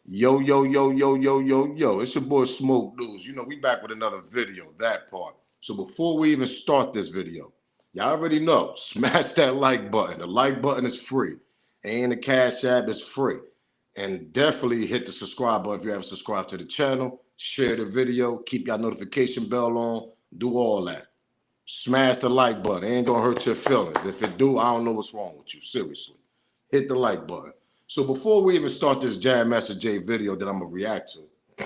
Yo, yo, yo, yo, yo, yo, yo. It's your boy Smoke News. You know, we back with another video, that part. So before we even start this video, y'all already know, smash that like button. The like button is free. And the Cash App is free. And definitely hit the subscribe button if you haven't subscribed to the channel. Share the video. Keep your notification bell on. Do all that. Smash the like button. It ain't gonna hurt your feelings. If it do, I don't know what's wrong with you. Seriously. Hit the like button. So before we even start this Jam Master Jay video that I'm gonna react to,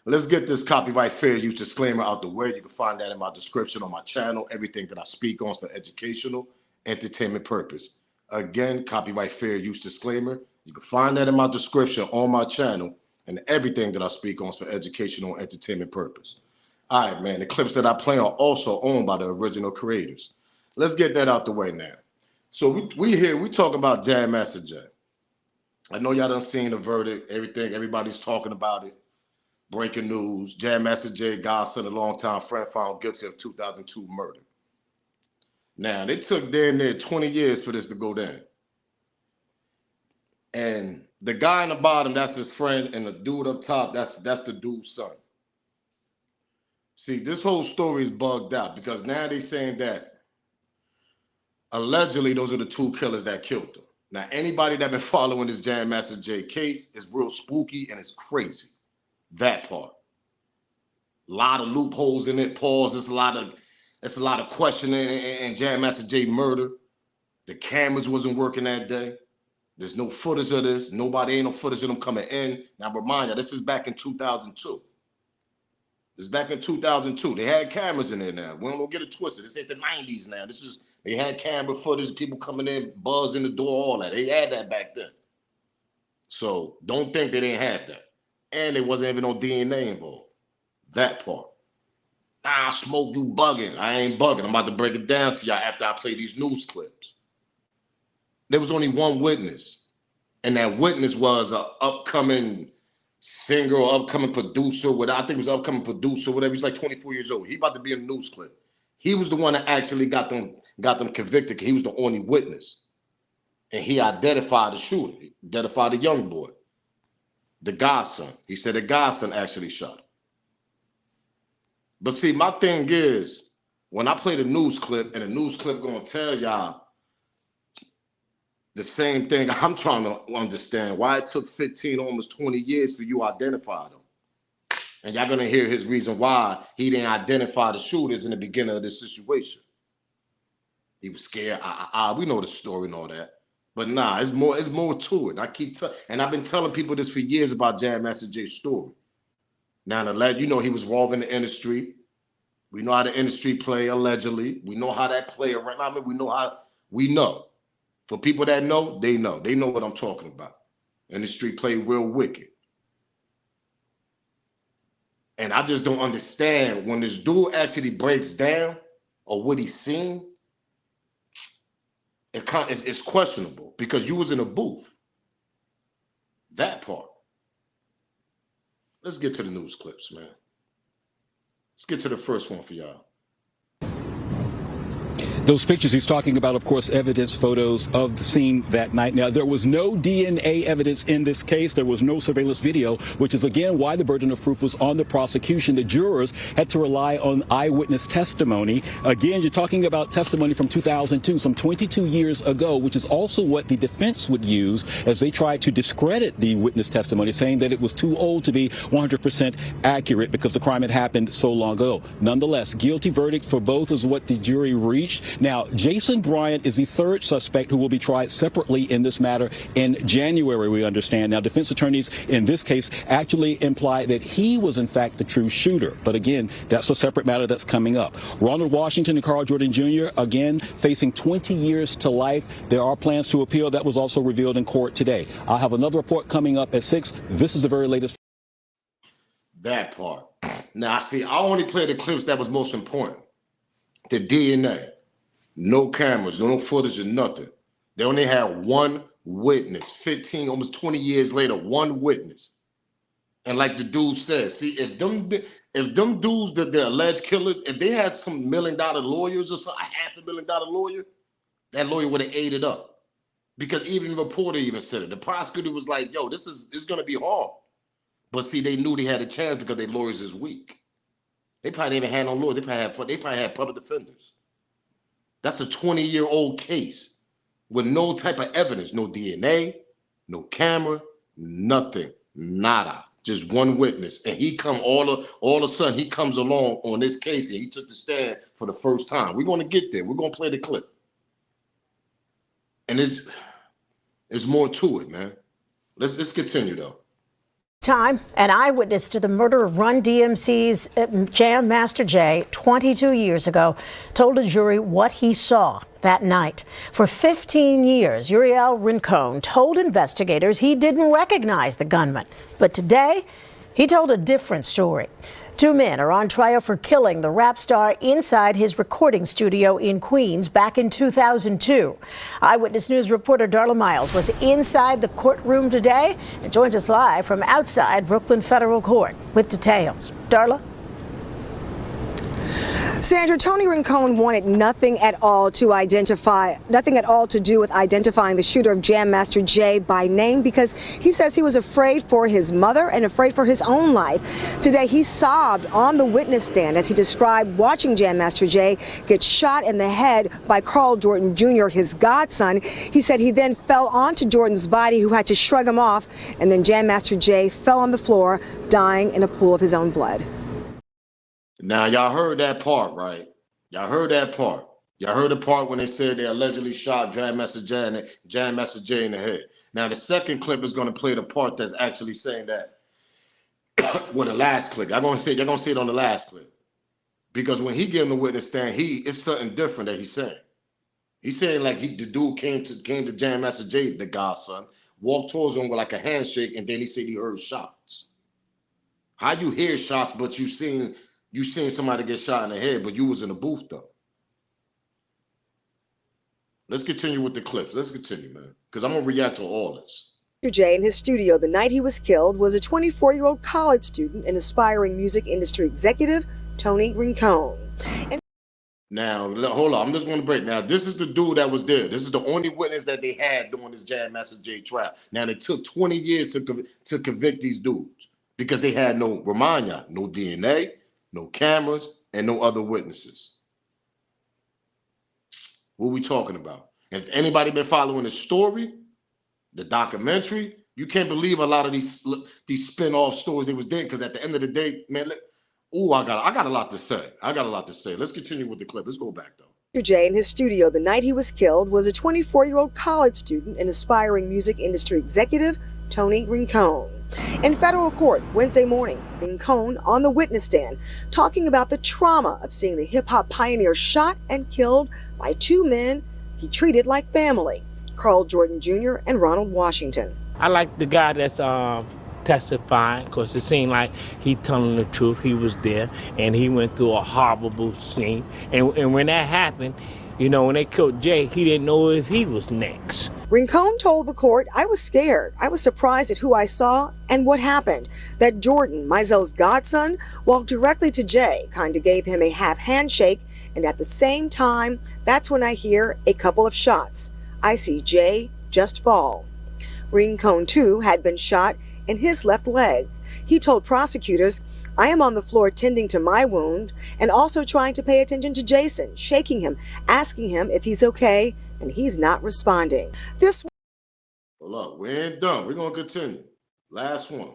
let's get this copyright fair use disclaimer out the way. You can find that in my description on my channel. Everything that I speak on is for educational, entertainment purpose. Again, copyright fair use disclaimer. You can find that in my description on my channel, and everything that I speak on is for educational, entertainment purpose. All right, man. The clips that I play are also owned by the original creators. Let's get that out the way now. So we talking about Jam Master Jay. I know y'all done seen the verdict, everything. Everybody's talking about it. Breaking news. Jam Master Jay, Godson, a longtime friend, found guilty of 2002 murder. Now, they took damn near 20 years for this to go down. And the guy in the bottom, that's his friend, and the dude up top, that's the dude's son. See, this whole story is bugged out because now they're saying that allegedly those are the two killers that killed him. Now, anybody that been following this Jam Master Jay case is real spooky and it's crazy. That part. A lot of loopholes in it. Pause. There's a lot of questioning and Jam Master Jay murder. The cameras wasn't working that day. There's no footage of this. Ain't no footage of them coming in. Now, remind you, this is back in 2002. This is back in 2002. They had cameras in there now. We don't get it twisted. This ain't the 90s now. They had camera footage, people coming in, buzz in the door, all that. They had that back then. So don't think they didn't have that. And there wasn't even no DNA involved. That part. Nah, Smoke, you bugging. I ain't bugging. I'm about to break it down to y'all after I play these news clips. There was only one witness. And that witness was an upcoming singer or upcoming producer. I think it was upcoming producer, whatever. He's like 24 years old. He about to be in a news clip. He was the one that actually got them convicted because he was the only witness. And he identified the shooter, he identified the young boy, the Godson. He said the Godson actually shot him. But see, my thing is, when I play the news clip, and the news clip gonna tell y'all the same thing, I'm trying to understand why it took 15, almost 20 years for you to identify them. And y'all gonna hear his reason why he didn't identify the shooters in the beginning of this situation. He was scared. We know the story and all that. But nah, it's more to it. And I've been telling people this for years about Jam Master Jay's story. Now, you know he was involved in the industry. We know how the industry play, allegedly. We know how that play around. I mean, we know. For people that know, they know. They know what I'm talking about. Industry play real wicked. And I just don't understand when this dude actually breaks down or what he's seen. It's questionable because you was in a booth. That part. Let's get to the news clips, man. Let's get to the first one for y'all. Those pictures he's talking about, of course, evidence photos of the scene that night. Now, there was no DNA evidence in this case. There was no surveillance video, which is, again, why the burden of proof was on the prosecution. The jurors had to rely on eyewitness testimony. Again, you're talking about testimony from 2002, some 22 years ago, which is also what the defense would use as they tried to discredit the witness testimony, saying that it was too old to be 100% accurate because the crime had happened so long ago. Nonetheless, guilty verdict for both is what the jury reached. Now, Jason Bryant is the third suspect who will be tried separately in this matter in January, we understand. Now, defense attorneys in this case actually imply that he was, in fact, the true shooter. But again, that's a separate matter that's coming up. Ronald Washington and Carl Jordan Jr., again, facing 20 years to life. There are plans to appeal. That was also revealed in court today. I'll have another report coming up at 6. This is the very latest. That part. Now, see, I only played the clips that was most important. The DNA. No cameras, no footage or nothing. They only had one witness. 15, almost 20 years later, one witness. And like the dude says, see, if them dudes, the alleged killers, if they had some $1 million lawyers or something, a $500,000 lawyer, that lawyer would have ate it up. Because even the reporter even said it. The prosecutor was like, yo, this is going to be hard. But see, they knew they had a chance because their lawyers is weak. They probably didn't even have no lawyers. They probably had public defenders. That's a 20-year-old case with no type of evidence, no DNA, no camera, nothing, nada. Just one witness. And he come all of a sudden, he comes along on this case and he took the stand for the first time. We're going to get there. We're going to play the clip. And it's more to it, man. Let's continue though. Time, an eyewitness to the murder of Run DMC's Jam Master Jay 22 years ago, told a jury what he saw that night. For 15 years, Uriel Rincon told investigators he didn't recognize the gunman. But today, he told a different story. Two men are on trial for killing the rap star inside his recording studio in Queens back in 2002. Eyewitness News reporter Darla Miles was inside the courtroom today and joins us live from outside Brooklyn Federal Court with details. Darla? Sandra, Tony Rincon wanted nothing at all to do with identifying the shooter of Jam Master Jay by name because he says he was afraid for his mother and afraid for his own life. Today, he sobbed on the witness stand as he described watching Jam Master Jay get shot in the head by Carl Jordan Jr., his godson. He said he then fell onto Jordan's body, who had to shrug him off, and then Jam Master Jay fell on the floor, dying in a pool of his own blood. Now, y'all heard that part, right? Y'all heard that part. Y'all heard the part when they said they allegedly shot Jam Master Jay in the head. Now, the second clip is going to play the part that's actually saying that. Well, the last clip. Y'all going to see it on the last clip. Because when he gave him the witness stand, it's something different that he's saying. He's saying like the dude came to Jam Master Jay, the godson, walked towards him with like a handshake, and then he said he heard shots. How you hear shots, but you seen somebody get shot in the head, but you was in the booth though. Let's continue with the clips. Let's continue, man, because I'm gonna react to all this. Jay in his studio the night he was killed was a 24-year-old college student and aspiring music industry executive, Tony Rincon. Now, hold on. I'm just going to break. Now, this is the dude that was there. This is the only witness that they had during this Jam Master Jay trial. Now, it took 20 years to convict these dudes because they had no DNA, no cameras, and no other witnesses. What are we talking about? If anybody been following the story, the documentary, you can't believe a lot of these spin-off stories they was there, because at the end of the day, man, I got a lot to say. Let's continue with the clip. Let's go back though. Jay in his studio the night he was killed was a 24-year-old college student and aspiring music industry executive, Tony Rincon. In federal court Wednesday morning, Rincon on the witness stand talking about the trauma of seeing the hip-hop pioneer shot and killed by two men he treated like family, Carl Jordan Jr. and Ronald Washington. I like the guy that's testifying, because it seemed like he telling the truth. He was there and he went through a horrible scene, and when that happened, you know, when they killed Jay, he didn't know if he was next. Rincon told the court, "I was scared. I was surprised at who I saw and what happened. That Jordan, Mizell's godson, walked directly to Jay, kind of gave him a half handshake, and at the same time, that's when I hear a couple of shots. I see Jay just fall." Rincon, too, had been shot in his left leg. He told prosecutors, "I am on the floor tending to my wound and also trying to pay attention to Jason, shaking him, asking him if he's okay, and he's not responding." Well, look, we ain't done. We're going to continue. Last one.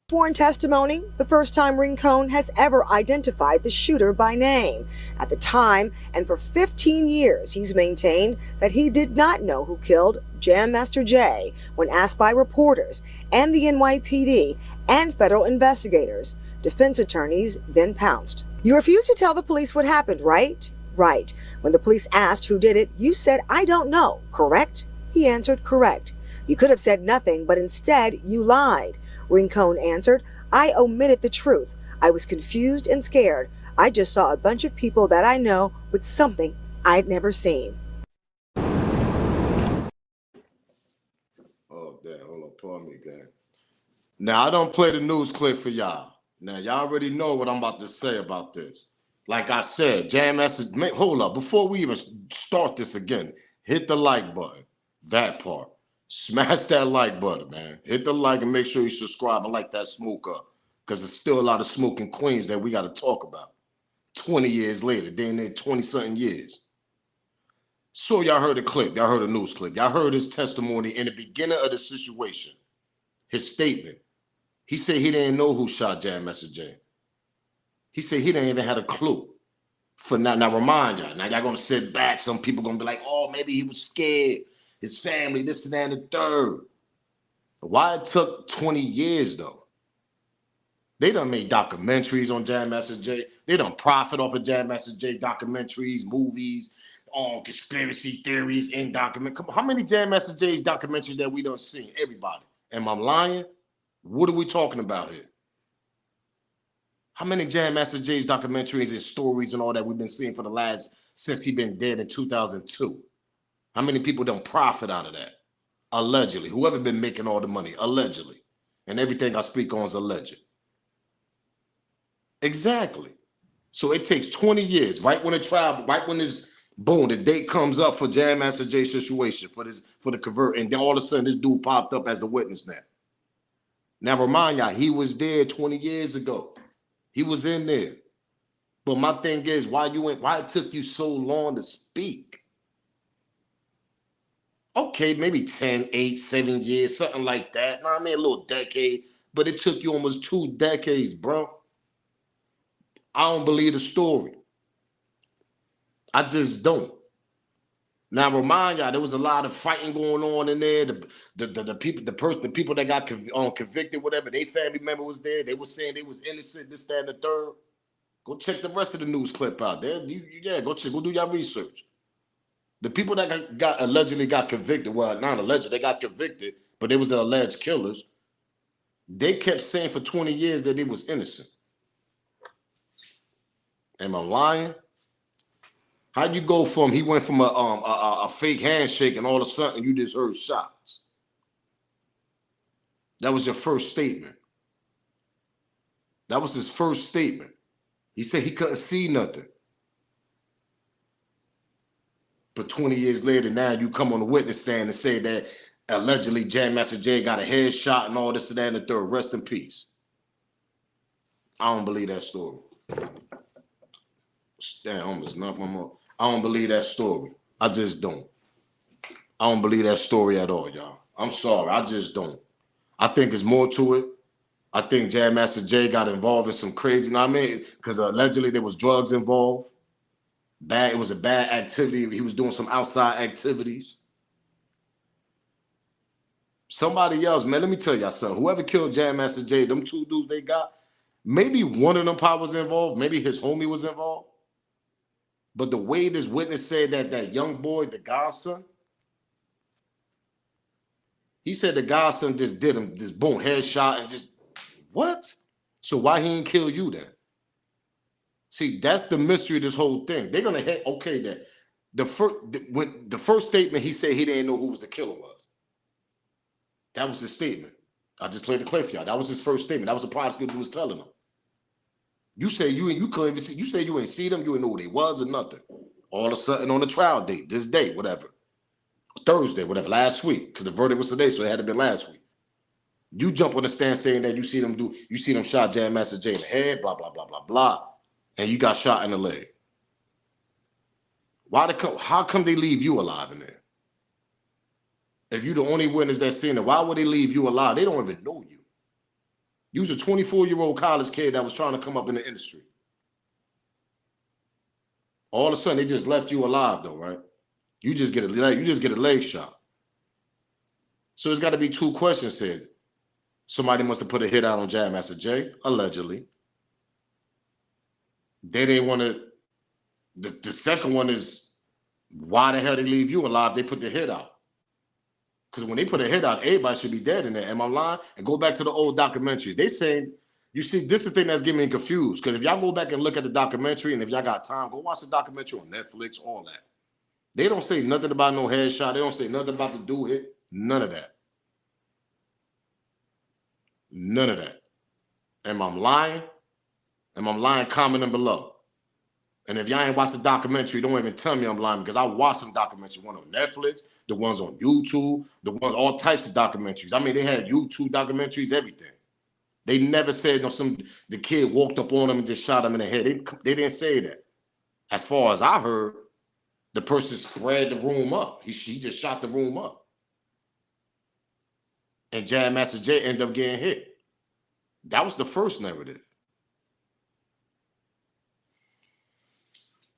Sworn testimony, the first time Rincon has ever identified the shooter by name. At the time, and for 15 years, he's maintained that he did not know who killed Jam Master Jay when asked by reporters and the NYPD and federal investigators. Defense attorneys then pounced. "You refused to tell the police what happened, right?" "Right. When the police asked who did it, you said, 'I don't know,' correct?" He answered, "Correct." "You could have said nothing, but instead you lied." Rincon answered, "I omitted the truth. I was confused and scared. I just saw a bunch of people that I know with something I'd never seen." Oh, damn. Hold on. Pardon me, gang. Now, I don't play the news clip for y'all. Now, y'all already know what I'm about to say about this. Like I said, Jam Master, hold up. Before we even start this again, hit the like button. That part. Smash that like button, man. Hit the like and make sure you subscribe and light that smoke up. Because there's still a lot of smoke in Queens that we got to talk about. 20 years later, damn near 20-something years. So y'all heard a clip. Y'all heard a news clip. Y'all heard his testimony in the beginning of the situation. His statement. He said he didn't know who shot Jam Master Jay. He said he didn't even have a clue. For now remind y'all. Now y'all gonna sit back. Some people gonna be like, oh, maybe he was scared. His family, this and that, and the third. Why it took 20 years though? They done made documentaries on Jam Master Jay. They done profit off of Jam Master Jay documentaries, movies, on conspiracy theories in document. Come on, how many Jam Master Jay's documentaries that we done seen? Everybody. Am I lying? What are we talking about here? How many Jam Master Jay's documentaries and stories and all that we've been seeing for the last, since he been dead in 2002? How many people done profit out of that? Allegedly. Whoever been making all the money, allegedly. And everything I speak on is alleged. Exactly. So it takes 20 years, right when the trial, right when this, boom, the date comes up for Jam Master Jay's situation, for the convert, and then all of a sudden this dude popped up as the witness now. Now remind y'all, he was there 20 years ago. He was in there. But my thing is, why it took you so long to speak? Okay, maybe 10, 8, 7 years, something like that. Know what I mean? A little decade. But it took you almost 2 decades, bro. I don't believe the story. I just don't. Now remind y'all, there was a lot of fighting going on in there. The people that got convicted, whatever, their family member was there. They were saying they was innocent, this, that, and the third. Go check the rest of the news clip out there. Go do your research. The people that got allegedly got convicted, well, not alleged, they got convicted, but they was the alleged killers. They kept saying for 20 years that they was innocent. Am I lying? How you go from, he went from a fake handshake and all of a sudden you just heard shots? That was your first statement. That was his first statement. He said he couldn't see nothing. But 20 years later, now you come on the witness stand and say that allegedly Jam Master Jay got a headshot and all this and that and the third. Rest in peace. I don't believe that story. Damn, almost not my mom. I don't believe that story. I just don't. I don't believe that story at all, y'all. I'm sorry. I just don't. I think there's more to it. I think Jam Master Jay got involved in some crazy, you know what I mean? Because allegedly there was drugs involved. It was a bad activity. He was doing some outside activities. Somebody else, man, let me tell y'all something. Whoever killed Jam Master Jay, them 2 dudes they got, maybe one of them probably was involved. Maybe his homie was involved. But the way this witness said that young boy, the Godson, he said the Godson just did him, this boom, headshot and just, what? So why he ain't kill you then? See, that's the mystery of this whole thing. They're gonna hit, okay, then. The first statement, he said he didn't know who was the killer was. That was his statement. I just played the clip for y'all. That was his first statement. That was the prosecutor who was telling him. You say you couldn't even see, you say you ain't see them, you ain't know who they was or nothing. All of a sudden on the trial date, this day, whatever. Thursday, whatever, last week, because the verdict was today, so it had to be last week. You jump on the stand saying that you see them shot Jam Master Jay in the head, blah, blah, blah, blah, blah, and you got shot in the leg. How come they leave you alive in there? If you're the only witness that's seen it, why would they leave you alive? They don't even know you. You was a 24-year-old college kid that was trying to come up in the industry. All of a sudden, they just left you alive, though, right? You just get a leg shot. So there's got to be 2 questions here. Somebody must have put a hit out on Jam Master Jay, allegedly. They didn't want to. The second one is, why the hell they leave you alive? They put the hit out. Because when they put a hit out, everybody should be dead in there. Am I lying? And go back to the old documentaries. They saying, you see, this is the thing that's getting me confused. Because if y'all go back and look at the documentary, and if y'all got time, go watch the documentary on Netflix, all that. They don't say nothing about no headshot. They don't say nothing about the dude hit. None of that. None of that. Am I lying? Am I lying? Comment them below. And if y'all ain't watched the documentary, don't even tell me I'm lying, because I watched some documentaries, one on Netflix, the ones on YouTube, the ones, all types of documentaries. I mean, they had YouTube documentaries, everything. They never said the kid walked up on him and just shot him in the head. They didn't say that. As far as I heard, the person spread the room up. He just shot the room up. And Jam Master Jay ended up getting hit. That was the first narrative.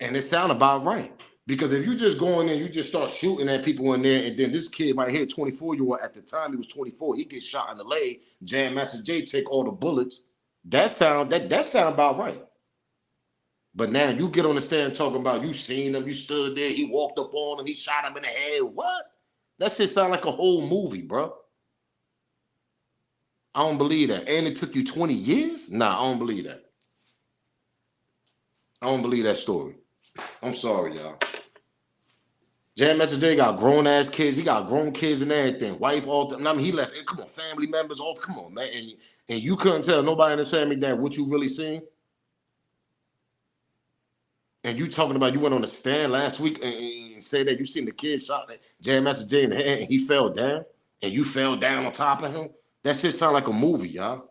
And it sounded about right. Because if you just go in there, you just start shooting at people in there, and then this kid right here, 24-year-old, at the time he was 24, he gets shot in the leg. Jam Master Jay take all the bullets. That sound about right. But now you get on the stand talking about you seen him, you stood there, he walked up on him, he shot him in the head. What? That shit sound like a whole movie, bro. I don't believe that. And it took you 20 years? Nah, I don't believe that. I don't believe that story. I'm sorry, y'all. Jam Master Jay got grown-ass kids. He got grown kids and everything. Wife, all. I mean, he left. Come on, family members, all. Come on, man. And you couldn't tell nobody in the family that what you really seen? And you talking about you went on the stand last week and say that you seen the kid shot at Jam Master Jay in the head and he fell down? And you fell down on top of him? That shit sound like a movie, y'all.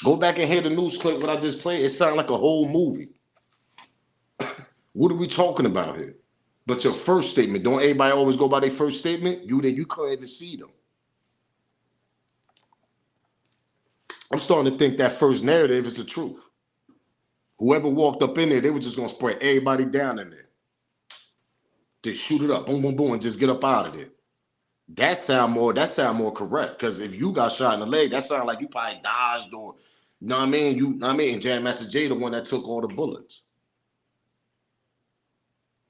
Go back and hear the news clip what I just played. It sound like a whole movie. What are we talking about here? But your first statement, don't everybody always go by their first statement? You couldn't even see them. I'm starting to think that first narrative is the truth. Whoever walked up in there, they were just gonna spray everybody down in there. Just shoot it up, boom, boom, boom, and just get up out of there. That sound more correct. Because if you got shot in the leg, that sound like you probably dodged or, you know what I mean? And Jam Master Jay, the one that took all the bullets.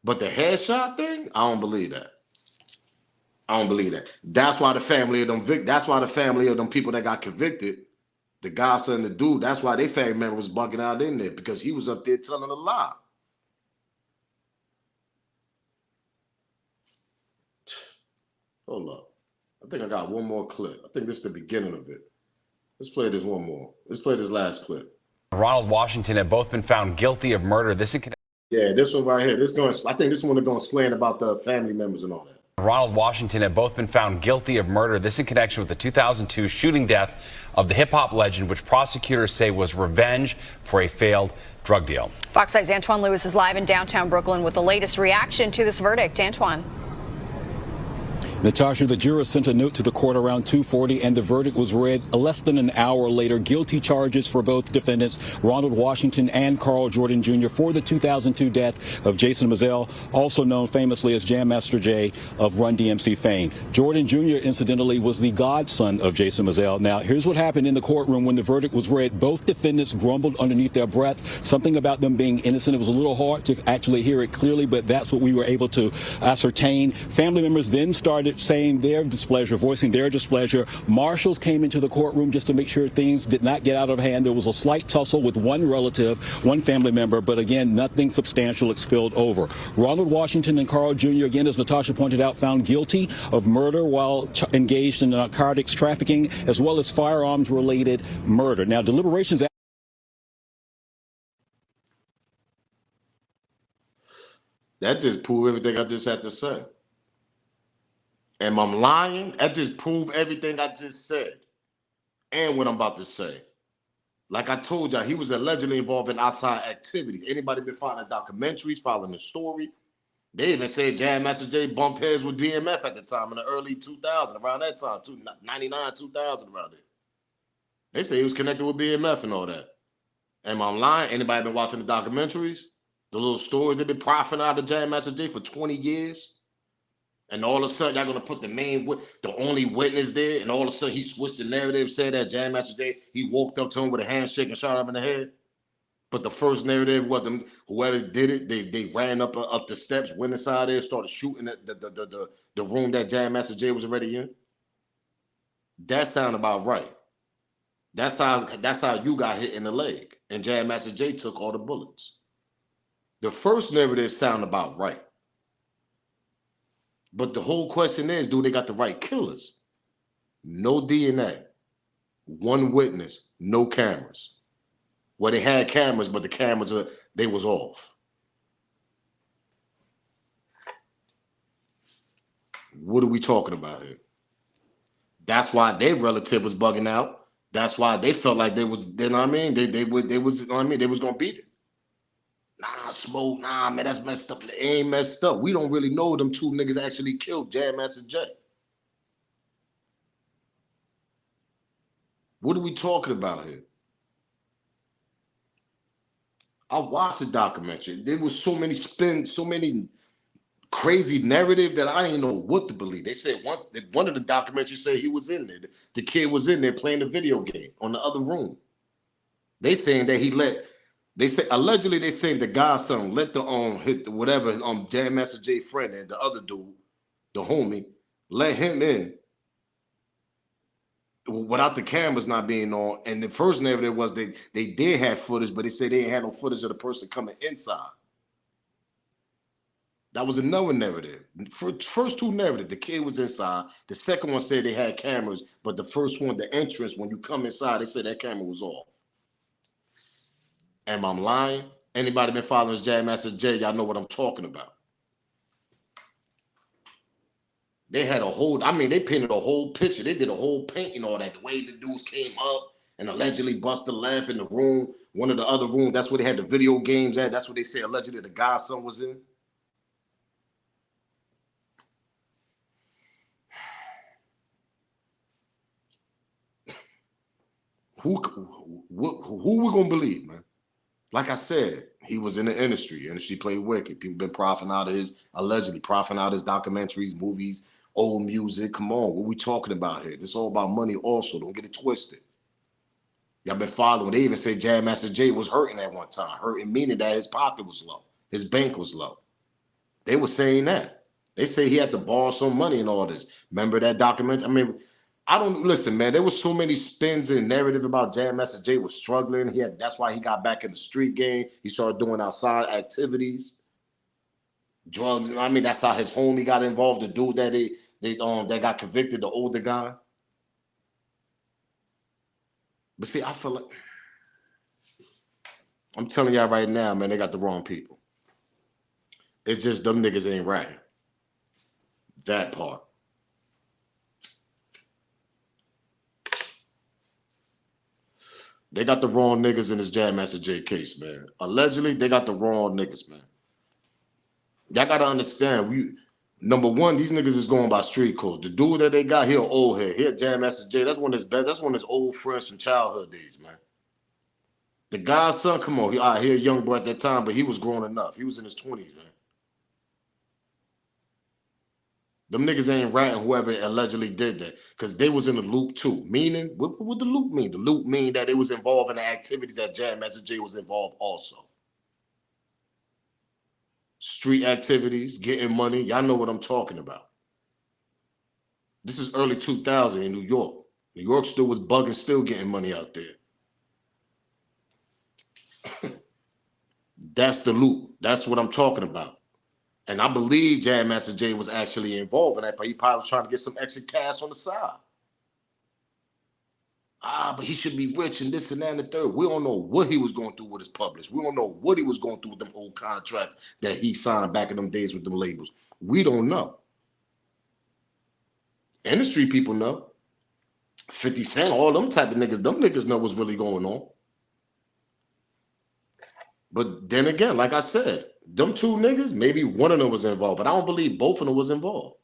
But the headshot thing, I don't believe that. I don't believe that. That's why the family of them people that got convicted, the Godson and the dude, that's why their family member was bugging out in there, because he was up there telling a lie. Hold up. I think I got one more clip. I think this is the beginning of it. Let's play this one more. Let's play this last clip. Ronald Washington have both been found guilty of murder. Yeah, this one right here. I think this one is going to explain about the family members and all that. Ronald Washington have both been found guilty of murder. This in connection with the 2002 shooting death of the hip-hop legend, which prosecutors say was revenge for a failed drug deal. Fox 5's Antoine Lewis is live in downtown Brooklyn with the latest reaction to this verdict. Antoine. Natasha, the jurors sent a note to the court around 2:40, and the verdict was read less than an hour later. Guilty charges for both defendants, Ronald Washington and Carl Jordan Jr., for the 2002 death of Jason Mizell, also known famously as Jam Master Jay of Run DMC fame. Jordan Jr., incidentally, was the godson of Jason Mizell. Now, here's what happened in the courtroom when the verdict was read. Both defendants grumbled underneath their breath, something about them being innocent. It was a little hard to actually hear it clearly, but that's what we were able to ascertain. Family members then started saying their displeasure, voicing their displeasure. Marshals came into the courtroom just to make sure things did not get out of hand. There was a slight tussle with one relative, one family member, but again, nothing substantial spilled over. Ronald Washington and Carl Jr., again, as Natasha pointed out, found guilty of murder while engaged in narcotics trafficking, as well as firearms-related murder. Now, deliberations... That just proved everything I just had to say. Am I lying? That just proved everything I just said and what I'm about to say. Like I told y'all, he was allegedly involved in outside activities. Anybody been finding documentaries, following the story? They even said Jam Master Jay bumped heads with BMF at the time in the early 2000s, around that time, 99, 2000, around it. They say he was connected with BMF and all that. Am I lying? Anybody been watching the documentaries? The little stories they've been profiting out of Jam Master Jay for 20 years? And all of a sudden, y'all gonna put the only witness there, and all of a sudden he switched the narrative, said that Jam Master Jay, he walked up to him with a handshake and shot him in the head. But the first narrative was them, whoever did it, they ran up the steps, went inside there, started shooting at the room that Jam Master Jay was already in. That sound about right. That's how you got hit in the leg, and Jam Master Jay took all the bullets. The first narrative sound about right. But the whole question is, do they got the right killers? No DNA, one witness, no cameras. Well, they had cameras, but the cameras, they was off. What are we talking about here? That's why their relative was bugging out. That's why they felt like they was, you know what I mean? They was, you know what I mean? They was gonna beat it. Nah, Smoke, nah, man, that's messed up. It ain't messed up. We don't really know them two niggas actually killed Jam Master Jay. What are we talking about here? I watched the documentary. There was so many spins, so many crazy narrative that I didn't know what to believe. They said one of the documentaries said he was in there. The kid was in there playing the video game on the other room. They saying that he let. They say allegedly they say the Godson let the hit the whatever Jam Master Jay friend and the other dude, the homie, let him in without the cameras not being on. And the first narrative was they did have footage, but they said they didn't have no footage of the person coming inside. That was another narrative. First two narratives, the kid was inside. The second one said they had cameras, but the first one, the entrance, when you come inside, they said that camera was off. Am I lying? Anybody been following Jam Master Jay, y'all know what I'm talking about. They had a whole, I mean, they painted a whole picture. They did a whole painting, all that. The way the dudes came up and allegedly busted left in the room, one of the other rooms. That's where they had the video games at. That's what they say allegedly the Godson was in. Who we gonna believe, man? Like I said, he was in the industry. Industry played wicked. People been profiting out of his, allegedly profiting out of his documentaries, movies, old music. Come on, what we talking about here? This all about money also. Don't get it twisted. Y'all been following. They even say Jam Master Jay was hurting at one time. Hurting meaning that his pocket was low. His bank was low. They were saying that. They say he had to borrow some money and all this. Remember that document? I mean, I don't listen, man. There was so many spins and narrative about Jam Master Jay was struggling. That's why he got back in the street game. He started doing outside activities, drugs. I mean, that's how his homie got involved. The dude that that got convicted, the older guy. But see, I feel like I'm telling y'all right now, man, they got the wrong people. It's just them niggas ain't right. That part. They got the wrong niggas in this Jam Master Jay case, man. Allegedly, they got the wrong niggas, man. Y'all gotta understand, number one, these niggas is going by street codes. The dude that they got here, old head. Here, Jam Master Jay, that's one of his best, that's one of his old friends from childhood days, man. The Godson, come on, he a young boy at that time, but he was grown enough. He was in his 20s, man. Them niggas ain't ratting whoever allegedly did that, because they was in the loop too. Meaning, what the loop mean? The loop mean that it was involved in the activities that Jam Master Jay was involved also. Street activities, getting money. Y'all know what I'm talking about. This is early 2000 in New York. New York still was bugging, still getting money out there. That's the loop. That's what I'm talking about. And I believe Jam Master Jay was actually involved in that, but he probably was trying to get some extra cash on the side. But he should be rich and this and that and the third. We don't know what he was going through with his publish. We don't know what he was going through with them old contracts that he signed back in them days with them labels. We don't know. Industry people know. 50 Cent, all them type of niggas, them niggas know what's really going on. But then again, like I said, them two niggas, maybe one of them was involved, but I don't believe both of them was involved.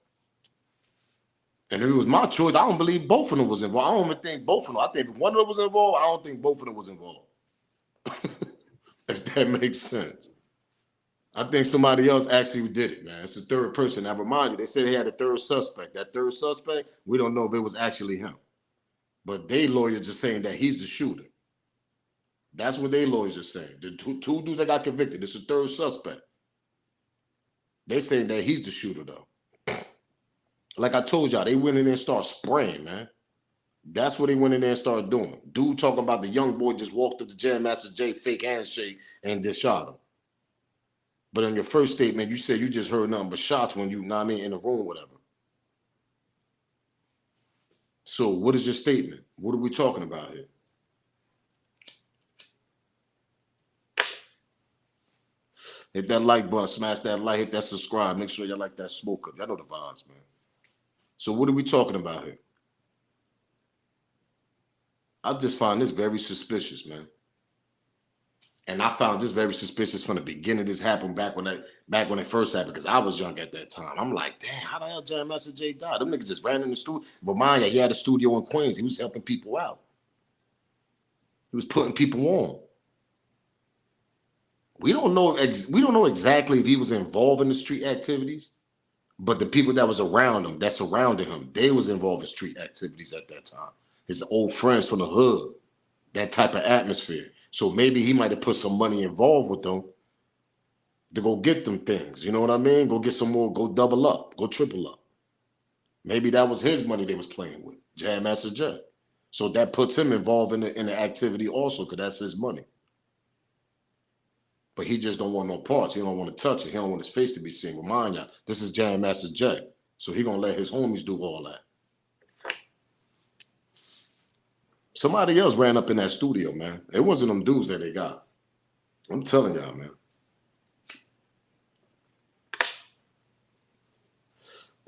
And if it was my choice, I don't believe both of them was involved. I don't even think both of them. I think if one of them was involved, I don't think both of them was involved. If that makes sense. I think somebody else actually did it, man. It's the third person. I remind you, they said they had a third suspect. That third suspect, we don't know if it was actually him. But they lawyers are saying that he's the shooter. That's what they lawyers are saying. The two dudes that got convicted, it's the third suspect. They saying that he's the shooter, though. Like I told y'all, they went in there and started spraying, man. That's what they went in there and started doing. Dude talking about the young boy just walked up to Jam Master Jay, fake handshake, and just shot him. But in your first statement, you said you just heard nothing but shots when you know what I mean, in the room, whatever. So what is your statement? What are we talking about here? Hit that like button, smash that like, hit that subscribe. Make sure y'all like that smoke up. Y'all know the vibes, man. So what are we talking about here? I just find this very suspicious, man. And I found this very suspicious from the beginning. This happened back when it first happened, because I was young at that time. I'm like, damn, how the hell Jam Master Jay died? Them niggas just ran in the studio. But mind you, he had a studio in Queens. He was helping people out. He was putting people on. We don't know exactly if he was involved in the street activities, but the people that was around him, that surrounded him, they was involved in street activities at that time. His old friends from the hood, that type of atmosphere. So maybe he might have put some money involved with them to go get them things. You know what I mean? Go get some more, go double up, go triple up. Maybe that was his money they was playing with, Jam Master Jay. So that puts him involved in the activity also, because that's his money. But he just don't want no parts. He don't want to touch it. He don't want his face to be seen. Remind y'all, this is Jam Master Jay. So he gonna let his homies do all that. Somebody else ran up in that studio, man. It wasn't them dudes that they got. I'm telling y'all, man.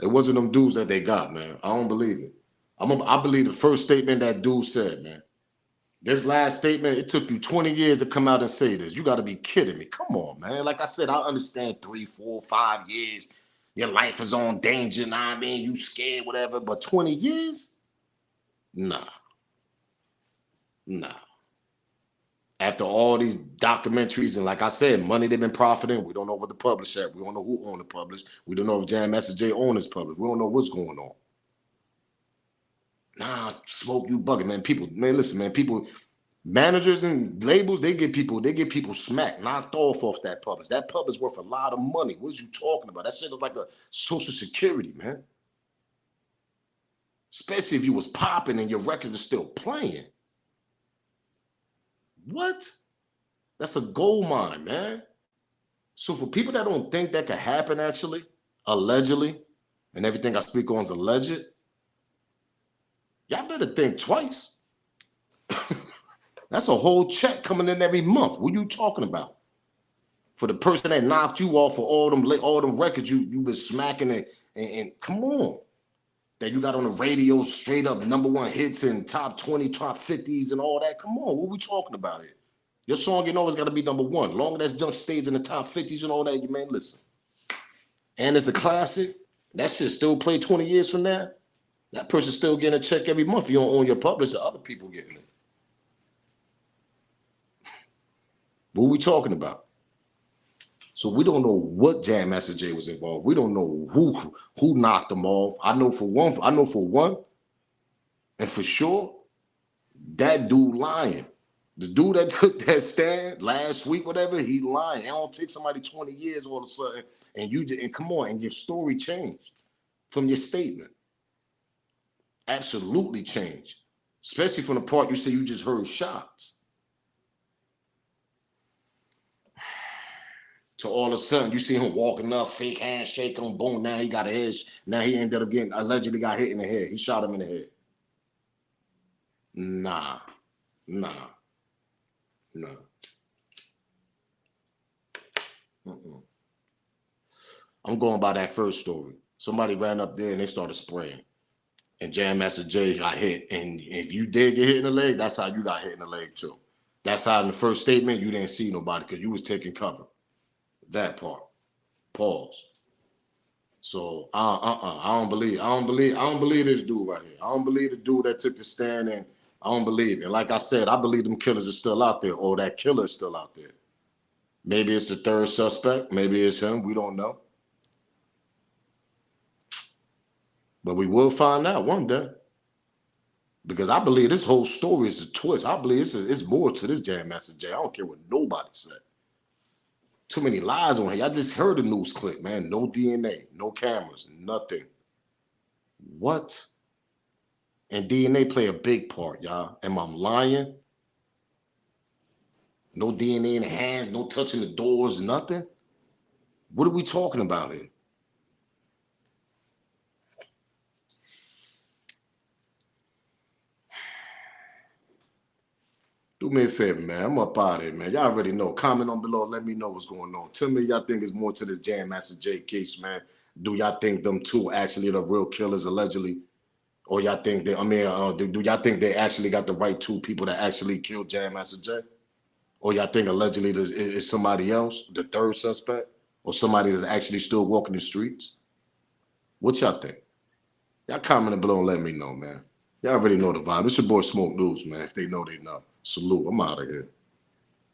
It wasn't them dudes that they got, man. I don't believe it. I believe the first statement that dude said, man. This last statement, it took you 20 years to come out and say this. You got to be kidding me. Come on, man. Like I said, I understand 3, 4, 5 years. Your life is on danger. Nah, I mean, you scared, whatever. But 20 years? Nah. After all these documentaries, and like I said, money they've been profiting, we don't know what the publish at. We don't know who owned the publish. We don't know if Jam Master Jay owned his publish. We don't know what's going on. Nah, smoke, you bugging, man. People, man, listen, man. People, managers and labels, they get people smacked, knocked off that publish. That publish worth a lot of money. What is you talking about? That shit is like a social security, man. Especially if you was popping and your records are still playing. What? That's a gold mine, man. So for people that don't think that could happen, actually, allegedly, and everything I speak on is alleged, y'all better think twice. That's a whole check coming in every month. What are you talking about? For the person that knocked you off for all them records you been smacking and come on. That you got on the radio straight up #1 hits and top 20, top 50s and all that. Come on, what we talking about here? Your song, always got to be #1. Long as that junk stays in the top 50s and all that, you man, listen. And it's a classic. That shit still play 20 years from now. That person's still getting a check every month. You don't own your publisher, other people getting it. What are we talking about? So we don't know what Jam Master Jay was involved. We don't know who knocked him off. I know for one, and for sure, that dude lying. The dude that took that stand last week, whatever, he lying. It don't take somebody 20 years all of a sudden, and come on, and your story changed from your statement. Absolutely changed. Especially from the part you say you just heard shots. So all of a sudden, you see him walking up, fake handshake on, boom, now he got a head. Now he ended up allegedly got hit in the head. He shot him in the head. Nah. I'm going by that first story. Somebody ran up there and they started spraying. And Jam Master Jay got hit. And if you did get hit in the leg, that's how you got hit in the leg too. That's how in the first statement, you didn't see nobody because you was taking cover. That part. Pause. So I don't believe this dude right here. I don't believe the dude that took the stand, and I don't believe it. And like I said, I believe them killers are still out there, or that killer is still out there. Maybe it's the third suspect, maybe it's him, we don't know. But we will find out one day. Because I believe this whole story is a twist. I believe it's more to this Jam Master Jay. I don't care what nobody said. Too many lies on here. I just heard the news clip, man. No DNA, no cameras, nothing. What? And DNA play a big part, y'all. Am I lying? No DNA in the hands, no touching the doors, nothing? What are we talking about here? Do me a favor, man. I'm up out of here, man. Y'all already know. Comment on below. Let me know what's going on. Tell me y'all think there's more to this Jam Master Jay case, man. Do y'all think them two actually the real killers allegedly? Or y'all think they, do y'all think they actually got the right two people that actually killed Jam Master Jay? Or y'all think allegedly is somebody else, the third suspect? Or somebody that's actually still walking the streets? What y'all think? Y'all comment below and let me know, man. Y'all already know the vibe. It's your boy Smoke News, man. If they know, they know. Salute. I'm out of here.